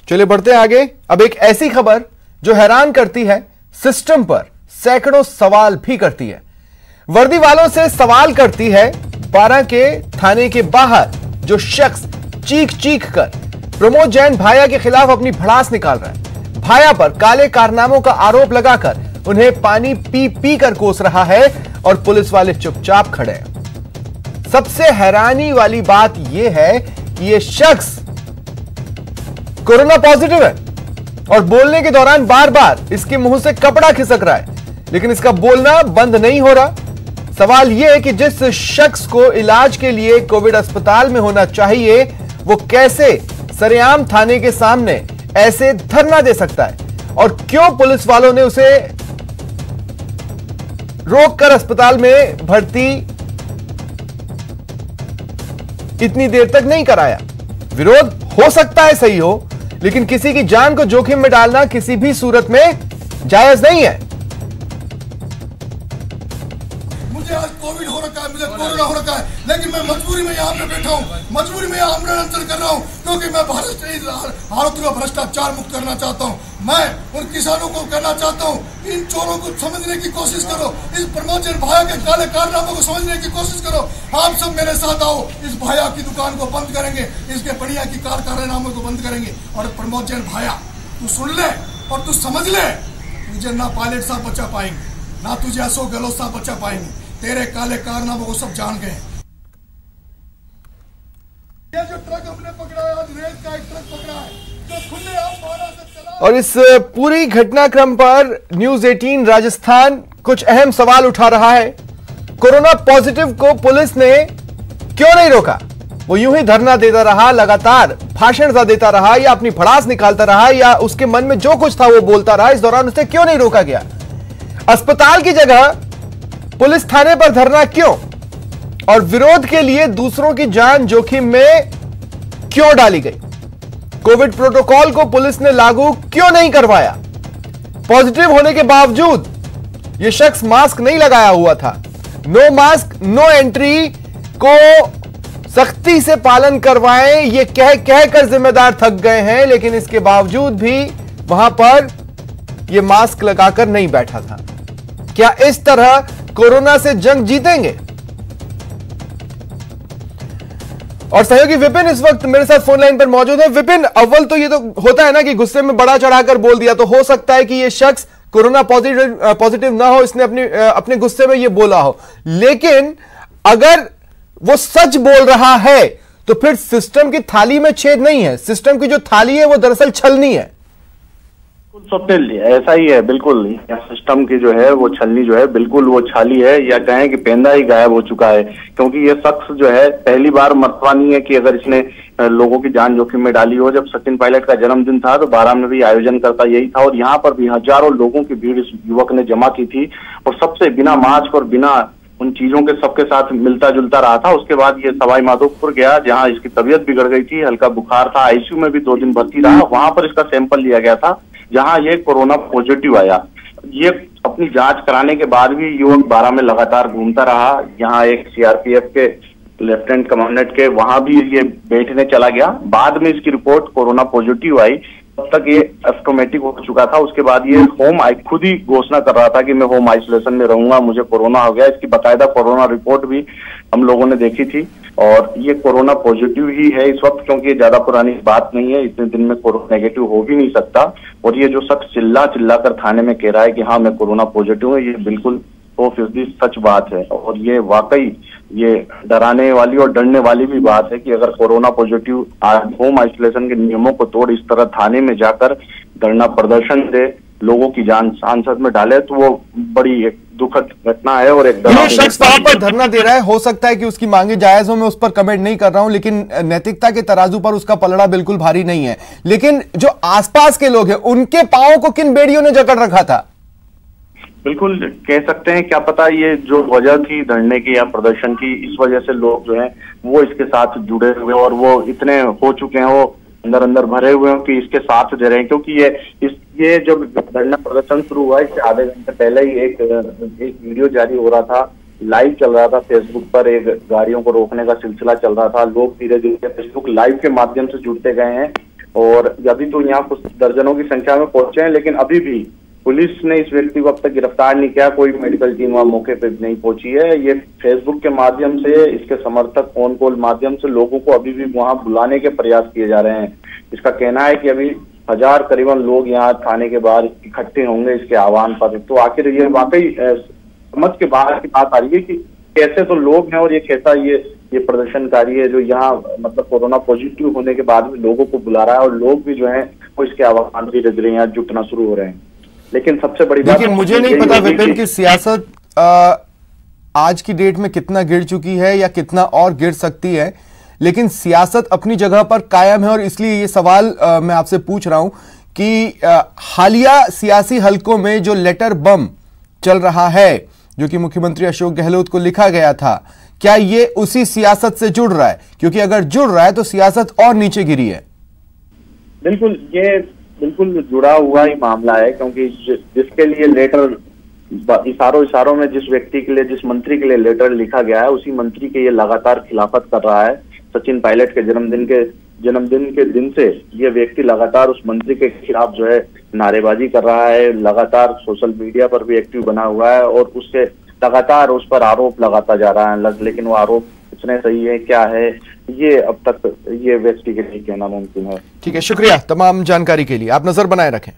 चलिए बढ़ते हैं आगे। अब एक ऐसी खबर जो हैरान करती है, सिस्टम पर सैकड़ों सवाल भी करती है। वर्दी वालों से सवाल करती है। बारां के थाने के बाहर जो शख्स चीख चीख कर प्रमोद जैन भाया के खिलाफ अपनी भड़ास निकाल रहा है, भाया पर काले कारनामों का आरोप लगाकर उन्हें पानी पी पी कर कोस रहा है और पुलिस वाले चुपचाप खड़े हैं। सबसे हैरानी वाली बात यह है कि यह शख्स कोरोना पॉजिटिव है और बोलने के दौरान बार बार इसके मुंह से कपड़ा खिसक रहा है, लेकिन इसका बोलना बंद नहीं हो रहा। सवाल यह है कि जिस शख्स को इलाज के लिए कोविड अस्पताल में होना चाहिए, वो कैसे सरेआम थाने के सामने ऐसे धरना दे सकता है, और क्यों पुलिस वालों ने उसे रोककर अस्पताल में भर्ती इतनी देर तक नहीं कराया। विरोध हो सकता है सही हो, लेकिन किसी की जान को जोखिम में डालना किसी भी सूरत में जायज नहीं है। मुझे आज कोविड हो रखा है, मुझे कोरोना हो रखा है, लेकिन मैं मजबूरी में यहाँ पे बैठा हूँ, मजबूरी में यहाँ आंदोलन कर रहा हूँ, क्योंकि मैं भारत को भ्रष्टाचार मुक्त करना चाहता हूँ। मैं उन किसानों को कहना चाहता हूँ, इन चोरों को समझने की कोशिश करो, इस प्रमोद जैन भाया के काले कारनामों को समझने की कोशिश करो। आप सब मेरे साथ आओ, इस भाया की दुकान को बंद करेंगे, इसके बढ़िया की कारनामों को बंद करेंगे। और प्रमोद जैन भाया, तू सुन ले और तू समझ ले, तुझे ना पायलट साहब बचा पाएंगे, ना तुझे अशोक गहलोत साहब बचा पाएंगे। तेरे काले कारनामों को सब जान गए। ये जो ट्रक हमने पकड़ा है, आज रेत का एक ट्रक पकड़ा है जो खुलेआम बारह से चला। और इस पूरी घटनाक्रम पर न्यूज 18 राजस्थान कुछ अहम सवाल उठा रहा है। कोरोना पॉजिटिव को पुलिस ने क्यों नहीं रोका? वो यूं ही धरना देता रहा, लगातार भाषण सा देता रहा, या अपनी भड़ास निकालता रहा, या उसके मन में जो कुछ था वो बोलता रहा। इस दौरान उसे क्यों नहीं रोका गया? अस्पताल की जगह पुलिस थाने पर धरना क्यों? और विरोध के लिए दूसरों की जान जोखिम में क्यों डाली गई? कोविड प्रोटोकॉल को पुलिस ने लागू क्यों नहीं करवाया? पॉजिटिव होने के बावजूद यह शख्स मास्क नहीं लगाया हुआ था। नो मास्क नो एंट्री को सख्ती से पालन करवाएं, ये कह कहकर जिम्मेदार थक गए हैं, लेकिन इसके बावजूद भी वहां पर यह मास्क लगाकर नहीं बैठा था। क्या इस तरह कोरोना से जंग जीतेंगे? और सहयोगी विपिन इस वक्त मेरे साथ फोन लाइन पर मौजूद है। विपिन, अव्वल तो ये तो होता है ना कि गुस्से में बड़ा चढ़ाकर बोल दिया, तो हो सकता है कि ये शख्स कोरोना पॉजिटिव ना हो, इसने अपने गुस्से में ये बोला हो, लेकिन अगर वो सच बोल रहा है तो फिर सिस्टम की थाली में छेद नहीं है। सिस्टम की जो थाली है वो दरअसल छलनी है। स्वप्निल, ऐसा ही है बिल्कुल। सिस्टम की जो है वो छलनी जो है बिल्कुल वो छाली है, या कहें कि पेंदा ही गायब हो चुका है, क्योंकि ये शख्स जो है पहली बार मरतबा नहीं है कि अगर इसने लोगों की जान जोखिम में डाली हो। जब सचिन पायलट का जन्मदिन था तो बारां में भी आयोजन करता यही था, और यहाँ पर भी हजारों लोगों की भीड़ इस युवक ने जमा की थी, और सबसे बिना मास्क और बिना उन चीजों के सबके साथ मिलता जुलता रहा था। उसके बाद ये सवाई माधोपुर गया, जहाँ इसकी तबीयत बिगड़ गई थी, हल्का बुखार था, आईसीयू में भी 2 दिन भर्ती रहा। वहां पर इसका सैंपल लिया गया था, जहां ये कोरोना पॉजिटिव आया। ये अपनी जांच कराने के बाद भी युवक बारां में लगातार घूमता रहा। यहाँ एक सीआरपीएफ के लेफ्टिनेंट कमांडेंट के वहां भी ये बैठने चला गया। बाद में इसकी रिपोर्ट कोरोना पॉजिटिव आई, तब तक ये एस्टोमेटिक हो चुका था। उसके बाद ये खुद ही घोषणा कर रहा था कि मैं होम आइसोलेशन में रहूंगा, मुझे कोरोना हो गया। इसकी बाकायदा कोरोना रिपोर्ट भी हम लोगों ने देखी थी, और ये कोरोना पॉजिटिव ही है इस वक्त, क्योंकि ये ज्यादा पुरानी बात नहीं है। इतने दिन में कोरोना नेगेटिव हो भी नहीं सकता। और ये जो शख्स चिल्ला कर थाने में कह रहा है कि हाँ मैं कोरोना पॉजिटिव हूँ, ये बिल्कुल 100% सच बात है। और ये वाकई ये डराने वाली और डरने वाली भी बात है कि अगर कोरोना पॉजिटिव होम आइसोलेशन के नियमों को तोड़ इस तरह थाने में जाकर धरना प्रदर्शन दे, लोगों की जान सांसद में डाले, तो वो बड़ी एक दुखद घटना है। और एक जो शख्स वहां पर धरना दे रहा है, हो सकता है कि उसकी मांगे जायज हो, मैं उस पर कमेंट नहीं कर रहा हूं, लेकिन नैतिकता के तराजू पर उसका पलड़ा बिल्कुल भारी नहीं है। लेकिन जो आसपास के लोग हैं, उनके पांवों को किन बेड़ियों ने जकड़ रखा था? बिल्कुल कह सकते हैं, क्या पता ये जो वजह थी धरने की या प्रदर्शन की, इस वजह से लोग जो हैं वो इसके साथ जुड़े हुए, और वो इतने हो चुके हैं, वो अंदर भरे हुए हैं कि इसके साथ दे रहे हैं। क्योंकि ये जब धरना प्रदर्शन शुरू हुआ, इससे आधे घंटे पहले ही एक वीडियो जारी हो रहा था, लाइव चल रहा था फेसबुक पर, एक गाड़ियों को रोकने का सिलसिला चल रहा था। लोग धीरे धीरे फेसबुक लाइव के माध्यम से जुड़ते गए हैं, और अभी तो यहाँ कुछ दर्जनों की संख्या में पहुंचे हैं, लेकिन अभी भी पुलिस ने इस व्यक्ति को अब तक गिरफ्तार नहीं किया। कोई मेडिकल टीम वहां मौके पे नहीं पहुंची है। ये फेसबुक के माध्यम से, इसके समर्थक फोन कॉल माध्यम से लोगों को अभी भी वहां बुलाने के प्रयास किए जा रहे हैं। इसका कहना है कि अभी 1000 करीबन लोग यहाँ थाने के बाहर इकट्ठे होंगे इसके आह्वान पर। तो आखिर ये वाकई समझ के बाहर की बात आ रही है कि कैसे तो लोग हैं और ये कैसा ये प्रदर्शनकारी है जो यहाँ मतलब कोरोना पॉजिटिव होने के बाद भी लोगों को बुला रहा है, और लोग भी जो है वो इसके आह्वान धीरे धीरे यहाँ जुटना शुरू हो रहे हैं। लेकिन सबसे बड़ी बात, लेकिन मुझे नहीं पता विपिन की सियासत आज की डेट में कितना गिर चुकी है या कितना और गिर सकती है, लेकिन सियासत अपनी जगह पर कायम है। और इसलिए ये सवाल मैं आपसे पूछ रहा हूं कि हालिया सियासी हलकों में जो लेटर बम चल रहा है, जो कि मुख्यमंत्री अशोक गहलोत को लिखा गया था, क्या ये उसी सियासत से जुड़ रहा है? क्योंकि अगर जुड़ रहा है तो सियासत और नीचे गिरी है। बिल्कुल, ये बिल्कुल जुड़ा हुआ ही मामला है, क्योंकि जिसके लिए लेटर इशारों में जिस व्यक्ति के लिए, जिस मंत्री के लिए लेटर लिखा गया है, उसी मंत्री के ये लगातार खिलाफत कर रहा है। सचिन पायलट के जन्मदिन के दिन से ये व्यक्ति लगातार उस मंत्री के खिलाफ जो है नारेबाजी कर रहा है, लगातार सोशल मीडिया पर भी एक्टिव बना हुआ है और उससे लगातार उस पर आरोप लगाता जा रहा है। लेकिन वो आरोप कितने सही है, क्या है, ये अब तक ये व्यक्ति के लिए कहना मुमकिन है। ठीक है, शुक्रिया तमाम जानकारी के लिए। आप नजर बनाए रखें।